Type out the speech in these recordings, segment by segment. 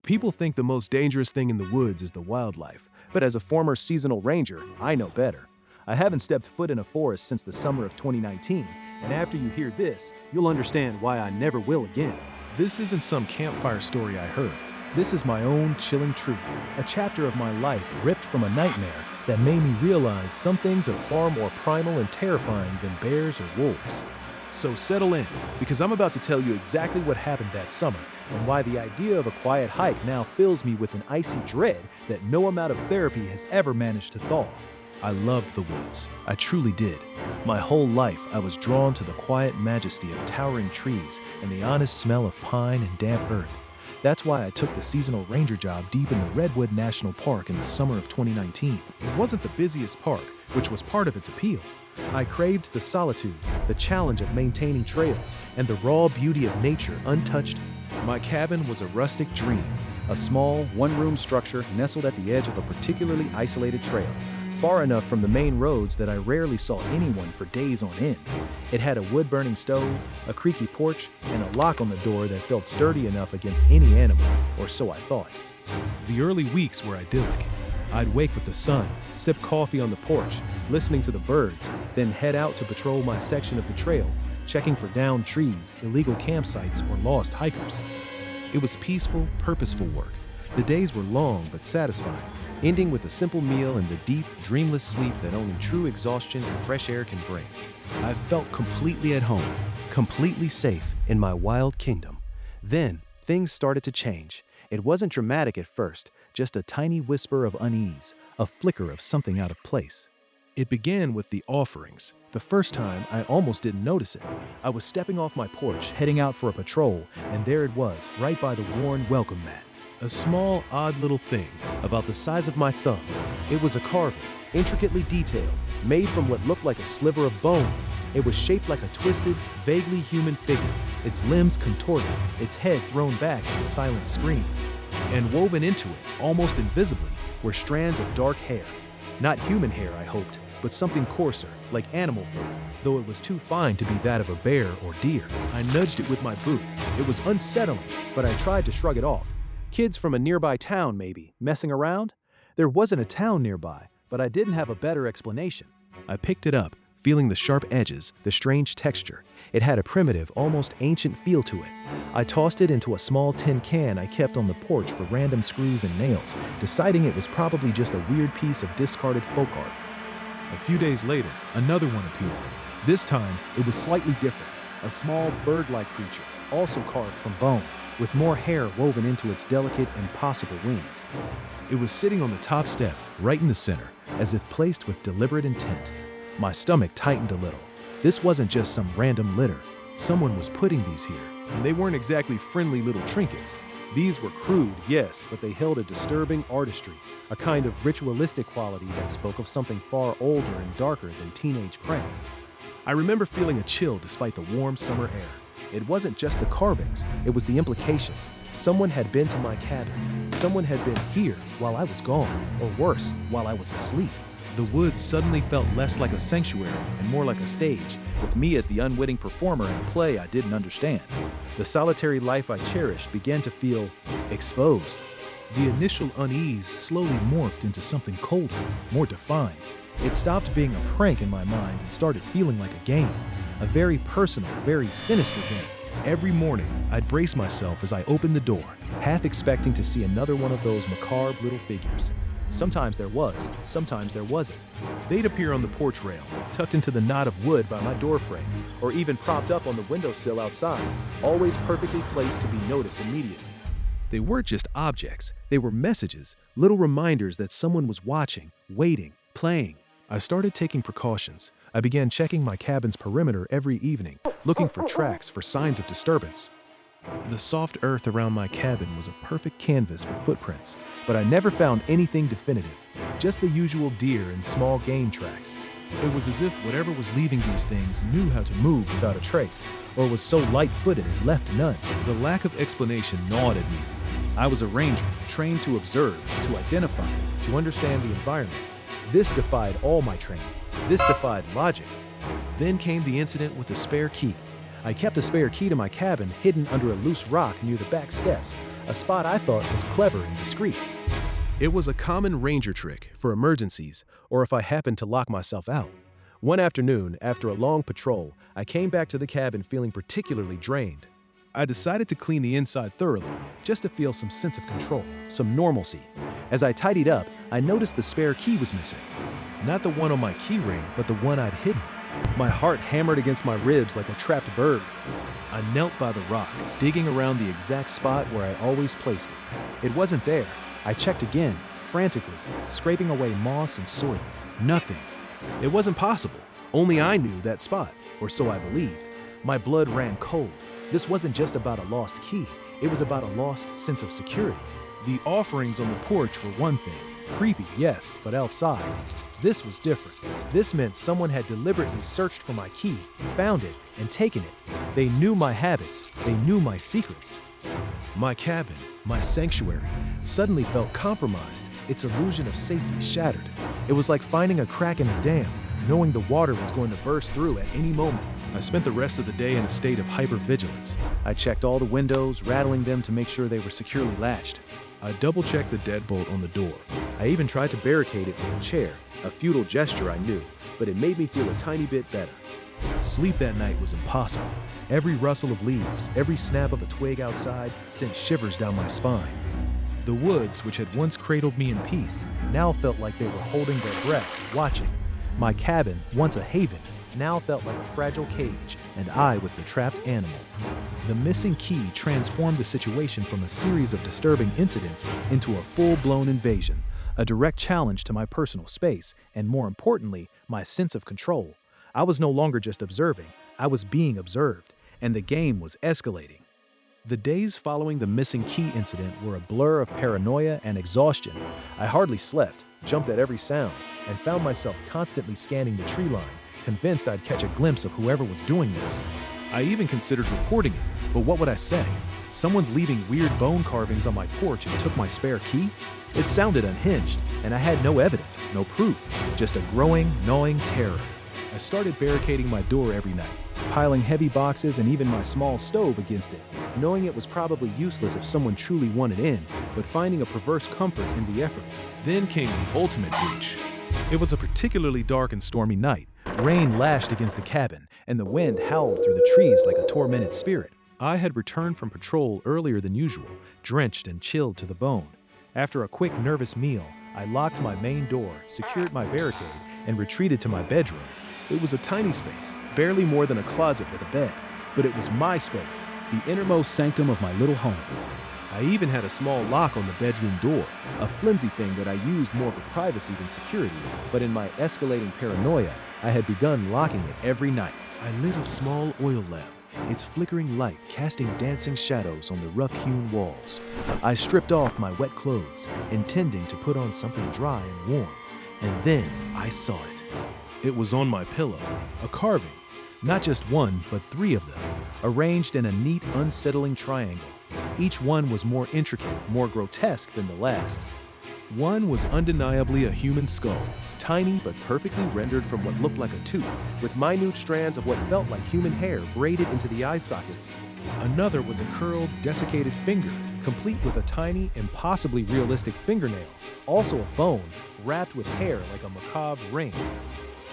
People think the most dangerous thing in the woods is the wildlife, but as a former seasonal ranger, I know better. I haven't stepped foot in a forest since the summer of 2019, and after you hear this, you'll understand why I never will again. This isn't some campfire story I heard. This is my own chilling truth, a chapter of my life ripped from a nightmare that made me realize some things are far more primal and terrifying than bears or wolves. So settle in, because I'm about to tell you exactly what happened that summer, and why the idea of a quiet hike now fills me with an icy dread that no amount of therapy has ever managed to thaw. I loved the woods. I truly did. My whole life, I was drawn to the quiet majesty of towering trees and the honest smell of pine and damp earth. That's why I took the seasonal ranger job deep in the Redwood National Park in the summer of 2019. It wasn't the busiest park, which was part of its appeal. I craved the solitude, the challenge of maintaining trails, and the raw beauty of nature untouched. My cabin was a rustic dream, a small, one-room structure nestled at the edge of a particularly isolated trail, far enough from the main roads that I rarely saw anyone for days on end. It had a wood-burning stove, a creaky porch, and a lock on the door that felt sturdy enough against any animal, or so I thought. The early weeks were idyllic. I'd wake with the sun, sip coffee on the porch, listening to the birds, then head out to patrol my section of the trail, checking for downed trees, illegal campsites, or lost hikers. It was peaceful, purposeful work. The days were long but satisfying, ending with a simple meal and the deep, dreamless sleep that only true exhaustion and fresh air can bring. I felt completely at home, completely safe in my wild kingdom. Then, things started to change. It wasn't dramatic at first, just a tiny whisper of unease, a flicker of something out of place. It began with the offerings. The first time, I almost didn't notice it. I was stepping off my porch, heading out for a patrol, and there it was, right by the worn welcome mat. A small, odd little thing, about the size of my thumb. It was a carving, intricately detailed, made from what looked like a sliver of bone. It was shaped like a twisted, vaguely human figure, its limbs contorted, its head thrown back in a silent scream. And woven into it, almost invisibly, were strands of dark hair. Not human hair, I hoped, but something coarser, like animal fur, though it was too fine to be that of a bear or deer. I nudged it with my boot. It was unsettling, but I tried to shrug it off. Kids from a nearby town, maybe, messing around? There wasn't a town nearby, but I didn't have a better explanation. I picked it up, feeling the sharp edges, the strange texture. It had a primitive, almost ancient feel to it. I tossed it into a small tin can I kept on the porch for random screws and nails, deciding it was probably just a weird piece of discarded folk art. A few days later, another one appeared. This time, it was slightly different. A small bird-like creature, also carved from bone, with more hair woven into its delicate, impossible wings. It was sitting on the top step, right in the center, as if placed with deliberate intent. My stomach tightened a little. This wasn't just some random litter. Someone was putting these here, and they weren't exactly friendly little trinkets. These were crude, yes, but they held a disturbing artistry, a kind of ritualistic quality that spoke of something far older and darker than teenage pranks. I remember feeling a chill despite the warm summer air. It wasn't just the carvings, it was the implication. Someone had been to my cabin. Someone had been here while I was gone, or worse, while I was asleep. The woods suddenly felt less like a sanctuary and more like a stage, with me as the unwitting performer in a play I didn't understand. The solitary life I cherished began to feel exposed. The initial unease slowly morphed into something colder, more defined. It stopped being a prank in my mind and started feeling like a game, a very personal, very sinister game. Every morning, I'd brace myself as I opened the door, half expecting to see another one of those macabre little figures. Sometimes there was, sometimes there wasn't. They'd appear on the porch rail, tucked into the knot of wood by my doorframe, or even propped up on the windowsill outside, always perfectly placed to be noticed immediately. They weren't just objects, they were messages, little reminders that someone was watching, waiting, playing. I started taking precautions. I began checking my cabin's perimeter every evening, looking for tracks, for signs of disturbance. The soft earth around my cabin was a perfect canvas for footprints, but I never found anything definitive, just the usual deer and small game tracks. It was as if whatever was leaving these things knew how to move without a trace, or was so light-footed it left none. The lack of explanation gnawed at me. I was a ranger, trained to observe, to identify, to understand the environment. This defied all my training. This defied logic. Then came the incident with the spare key. I kept a spare key to my cabin hidden under a loose rock near the back steps. a spot I thought was clever and discreet. It was a common ranger trick for emergencies or if I happened to lock myself out. One afternoon, after a long patrol, I came back to the cabin feeling particularly drained. I decided to clean the inside thoroughly, just to feel some sense of control, some normalcy. As I tidied up, I noticed the spare key was missing. Not the one on my key ring, but the one I'd hidden. My heart hammered against my ribs like a trapped bird. I knelt by the rock, digging around the exact spot where I always placed it. It wasn't there. I checked again, frantically, scraping away moss and soil. Nothing. It wasn't possible. Only I knew that spot, or so I believed. My blood ran cold. This wasn't just about a lost key. It was about a lost sense of security. The offerings on the porch were one thing. Creepy, yes, but outside. This was different. This meant someone had deliberately searched for my key, found it, and taken it. They knew my habits. They knew my secrets. My cabin, my sanctuary, suddenly felt compromised, its illusion of safety shattered. It was like finding a crack in a dam, knowing the water was going to burst through at any moment. I spent the rest of the day in a state of hypervigilance. I checked all the windows, rattling them to make sure they were securely latched. I double-checked the deadbolt on the door. I even tried to barricade it with a chair, a futile gesture I knew, but it made me feel a tiny bit better. Sleep that night was impossible. Every rustle of leaves, every snap of a twig outside sent shivers down my spine. The woods, which had once cradled me in peace, now felt like they were holding their breath, watching. My cabin, once a haven, now felt like a fragile cage, and I was the trapped animal. The missing key transformed the situation from a series of disturbing incidents into a full-blown invasion, a direct challenge to my personal space, and more importantly, my sense of control. I was no longer just observing, I was being observed, and the game was escalating. The days following the missing key incident were a blur of paranoia and exhaustion. I hardly slept, jumped at every sound, and found myself constantly scanning the tree line, convinced I'd catch a glimpse of whoever was doing this. I even considered reporting it, but what would I say? Someone's leaving weird bone carvings on my porch and took my spare key? It sounded unhinged, and I had no evidence, no proof, just a growing, gnawing terror. I started barricading my door every night, piling heavy boxes and even my small stove against it, knowing it was probably useless if someone truly wanted in, but finding a perverse comfort in the effort. Then came the ultimate breach. It was a particularly dark and stormy night. Rain lashed against the cabin, and the wind howled through the trees like a tormented spirit. I had returned from patrol earlier than usual, drenched and chilled to the bone. After a quick, nervous meal, I locked my main door, secured my barricade, and retreated to my bedroom. It was a tiny space, barely more than a closet with a bed, but it was my space, the innermost sanctum of my little home. I even had a small lock on the bedroom door, a flimsy thing that I used more for privacy than security, but in my escalating paranoia, I had begun locking it every night. I lit a small oil lamp, its flickering light casting dancing shadows on the rough-hewn walls. I stripped off my wet clothes, intending to put on something dry and warm, and then I saw it. It was on my pillow, a carving, not just one, but 3 of them, arranged in a neat, unsettling triangle. Each one was more intricate, more grotesque than the last. One was undeniably a human skull, tiny but perfectly rendered from what looked like a tooth, with minute strands of what felt like human hair braided into the eye sockets. Another was a curled, desiccated finger, complete with a tiny, impossibly realistic fingernail, also of bone, wrapped with hair like a macabre ring.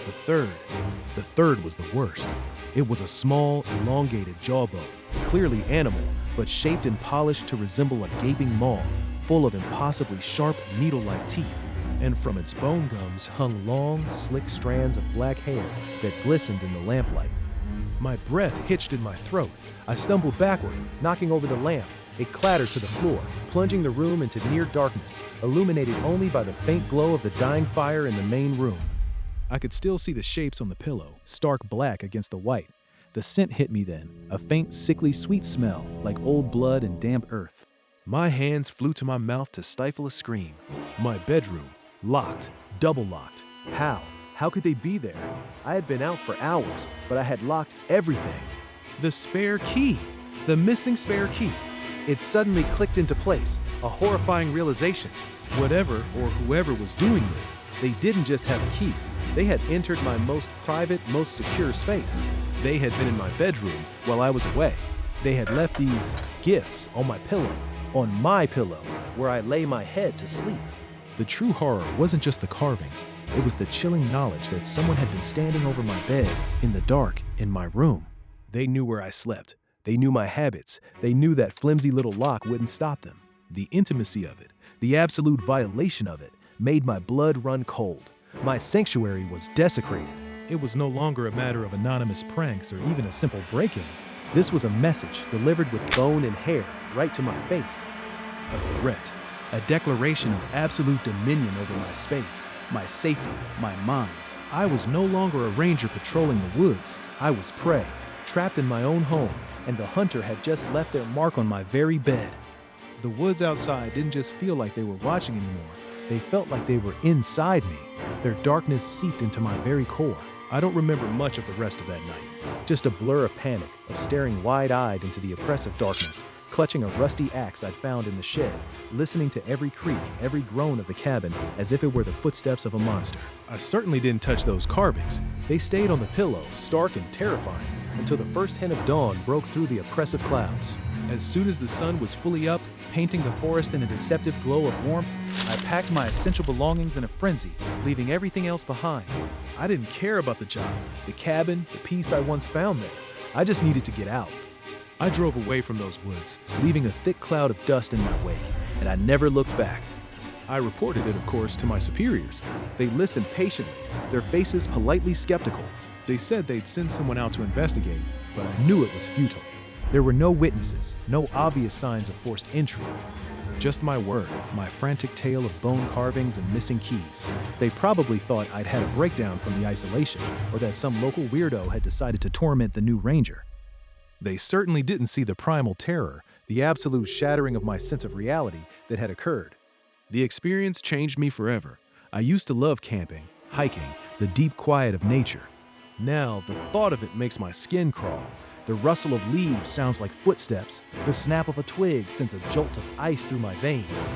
The third was the worst. It was a small, elongated jawbone, clearly animal, but shaped and polished to resemble a gaping maw, full of impossibly sharp, needle-like teeth. And from its bone gums hung long, slick strands of black hair that glistened in the lamplight. My breath hitched in my throat. I stumbled backward, knocking over the lamp. It clattered to the floor, plunging the room into near darkness, illuminated only by the faint glow of the dying fire in the main room. I could still see the shapes on the pillow, stark black against the white. The scent hit me then, a faint, sickly sweet smell, like old blood and damp earth. My hands flew to my mouth to stifle a scream. My bedroom, locked, double locked. How? How could they be there? I had been out for hours, but I had locked everything. The spare key! The missing spare key! It suddenly clicked into place, a horrifying realization. Whatever or whoever was doing this, they didn't just have a key. They had entered my most private, most secure space. They had been in my bedroom while I was away. They had left these gifts on my pillow. on my pillow, where I lay my head to sleep. The true horror wasn't just the carvings, it was the chilling knowledge that someone had been standing over my bed, in the dark, in my room. They knew where I slept. They knew my habits. They knew that flimsy little lock wouldn't stop them. The intimacy of it, the absolute violation of it, made my blood run cold. My sanctuary was desecrated. It was no longer a matter of anonymous pranks or even a simple break-in. This was a message delivered with bone and hair right to my face. A threat, a declaration of absolute dominion over my space, my safety, my mind. I was no longer a ranger patrolling the woods. I was prey, trapped in my own home, and the hunter had just left their mark on my very bed. The woods outside didn't just feel like they were watching anymore. They felt like they were inside me. Their darkness seeped into my very core. I don't remember much of the rest of that night. Just a blur of panic, of staring wide-eyed into the oppressive darkness, clutching a rusty axe I'd found in the shed, listening to every creak, every groan of the cabin as if it were the footsteps of a monster. I certainly didn't touch those carvings. They stayed on the pillow, stark and terrifying, until the first hint of dawn broke through the oppressive clouds. As soon as the sun was fully up, painting the forest in a deceptive glow of warmth, I packed my essential belongings in a frenzy, leaving everything else behind. I didn't care about the job, the cabin, the peace I once found there. I just needed to get out. I drove away from those woods, leaving a thick cloud of dust in my wake, and I never looked back. I reported it, of course, to my superiors. They listened patiently, their faces politely skeptical. They said they'd send someone out to investigate, but I knew it was futile. There were no witnesses, no obvious signs of forced entry. Just my word, my frantic tale of bone carvings and missing keys. They probably thought I'd had a breakdown from the isolation, or that some local weirdo had decided to torment the new ranger. They certainly didn't see the primal terror, the absolute shattering of my sense of reality that had occurred. The experience changed me forever. I used to love camping, hiking, the deep quiet of nature. Now, the thought of it makes my skin crawl. The rustle of leaves sounds like footsteps. The snap of a twig sends a jolt of ice through my veins.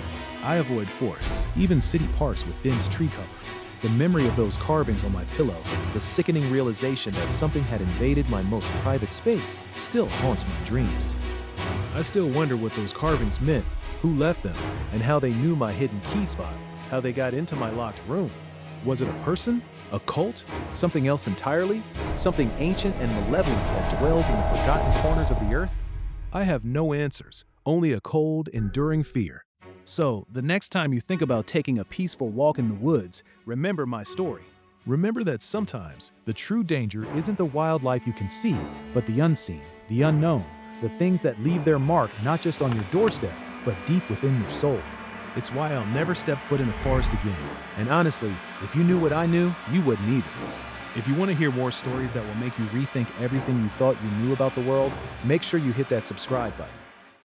I avoid forests, even city parks with dense tree cover. The memory of those carvings on my pillow, the sickening realization that something had invaded my most private space, still haunts my dreams. I still wonder what those carvings meant, who left them, and how they knew my hidden key spot, how they got into my locked room. Was it a person? A cult? Something else entirely? Something ancient and malevolent that dwells in the forgotten corners of the earth? I have no answers, only a cold, enduring fear. So, the next time you think about taking a peaceful walk in the woods, remember my story. Remember that sometimes the true danger isn't the wildlife you can see, but the unseen, the unknown, the things that leave their mark not just on your doorstep, but deep within your soul. It's why I'll never step foot in a forest again. And honestly, if you knew what I knew, you wouldn't either. If you want to hear more stories that will make you rethink everything you thought you knew about the world, make sure you hit that subscribe button.